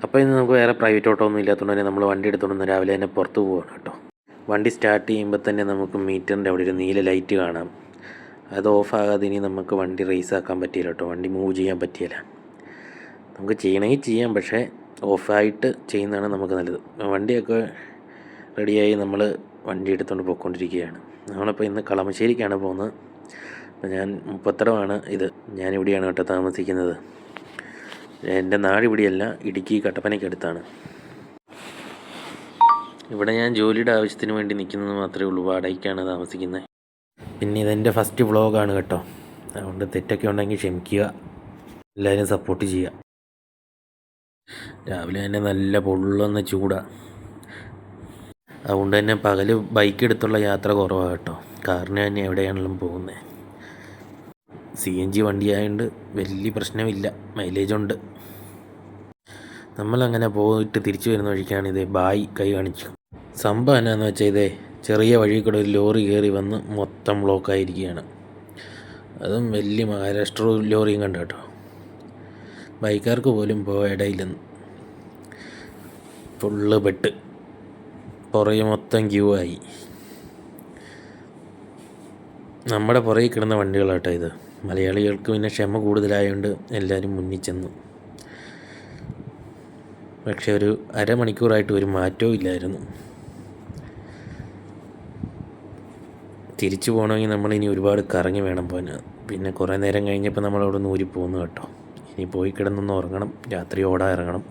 അപ്പോൾ ഇന്ന് നമുക്ക് വേറെ പ്രൈവറ്റ് ഓട്ടോ ഒന്നും ഇല്ലാത്തതുകൊണ്ട് തന്നെ നമ്മൾ വണ്ടി എടുത്തുകൊണ്ട് രാവിലെ തന്നെ പുറത്ത് പോവുകയാണ് കേട്ടോ. വണ്ടി സ്റ്റാർട്ട് ചെയ്യുമ്പോൾ തന്നെ നമുക്ക് മീറ്ററിൻ്റെ അവിടെ ഒരു നീല ലൈറ്റ് കാണാം. അത് ഓഫാകാതെ ഇനി നമുക്ക് വണ്ടി റേസ് ആക്കാൻ പറ്റിയില്ല കേട്ടോ. വണ്ടി മൂവ് ചെയ്യാൻ പറ്റിയില്ല. നമുക്ക് ചെയ്യണമെങ്കിൽ ചെയ്യാം, പക്ഷേ ഓഫായിട്ട് ചെയ്യുന്നതാണ് നമുക്ക് നല്ലത്. വണ്ടിയൊക്കെ റെഡിയായി നമ്മൾ വണ്ടി എടുത്തുകൊണ്ട് പോയിക്കൊണ്ടിരിക്കുകയാണ്. നമ്മളിപ്പോൾ ഇന്ന് കളമശ്ശേരിക്കാണ് പോകുന്നത്. അപ്പോൾ ഞാൻ മുപ്പത്തടമാണ് ഇത്. ഞാനിവിടെയാണ് കേട്ടോ താമസിക്കുന്നത്. എൻ്റെ നാട് ഇവിടെയല്ല, ഇടുക്കി കട്ടപ്പനയ്ക്കടുത്താണ്. ഇവിടെ ഞാൻ ജോലിയുടെ ആവശ്യത്തിന് വേണ്ടി നിൽക്കുന്നത് മാത്രമേ ഉള്ളൂ. വാടകയ്ക്കാണ് താമസിക്കുന്നത്. പിന്നെ ഇതെൻ്റെ ഫസ്റ്റ് വ്ളോഗാണ് കേട്ടോ. അതുകൊണ്ട് തെറ്റൊക്കെ ഉണ്ടെങ്കിൽ ക്ഷമിക്കുക. എല്ലാവരും സപ്പോർട്ട് ചെയ്യുക. രാവിലെ തന്നെ നല്ല പൊള്ളുന്ന ചൂടാണ്. അതുകൊണ്ട് തന്നെ പകൽ ബൈക്ക് എടുത്തുള്ള യാത്ര കുറവാണ് കേട്ടോ. കാറിന് തന്നെ എവിടെയാണെങ്കിലും പോകുന്നത്. CNG വണ്ടിയായതുകൊണ്ട് വലിയ പ്രശ്നമില്ല, മൈലേജുണ്ട്. നമ്മളങ്ങനെ പോയിട്ട് തിരിച്ചു വരുന്ന വഴിക്കാണ് ഇതേ ബായ് കൈ കാണിച്ചു. സംഭവം എന്നാന്ന് വെച്ചാൽ ഇതേ ചെറിയ വഴി കൂടെ ഒരു ലോറി കയറി വന്ന് മൊത്തം ബ്ലോക്കായിരിക്കുകയാണ്. അതും വലിയ മഹാരാഷ്ട്ര ലോറിയും കണ്ടു കേട്ടോ. ബൈക്കാർക്ക് പോലും ഇടയില്ലെന്ന്. ഫുള്ള് പെട്ട് പുറകെ മൊത്തം ക്യൂ ആയി. നമ്മുടെ പുറകെ കിടന്ന വണ്ടികളാട്ടോ ഇത്. മലയാളികൾക്ക് പിന്നെ ക്ഷമ കൂടുതലായതുകൊണ്ട് എല്ലാവരും മുന്നിൽ ചെന്നു. പക്ഷെ ഒരു അരമണിക്കൂറായിട്ട് ഒരു മാറ്റവും ഇല്ലായിരുന്നു. തിരിച്ചു പോകണമെങ്കിൽ നമ്മളിനി ഒരുപാട് കറങ്ങി വേണം പോകാൻ. പിന്നെ കുറേ നേരം കഴിഞ്ഞപ്പോൾ നമ്മളവിടെ നിന്ന് ഊരി പോകുന്നു കേട്ടോ. ഇനി പോയി കിടന്നൊന്ന് ഉറങ്ങണം, രാത്രി ഓടാൻ ഇറങ്ങണം.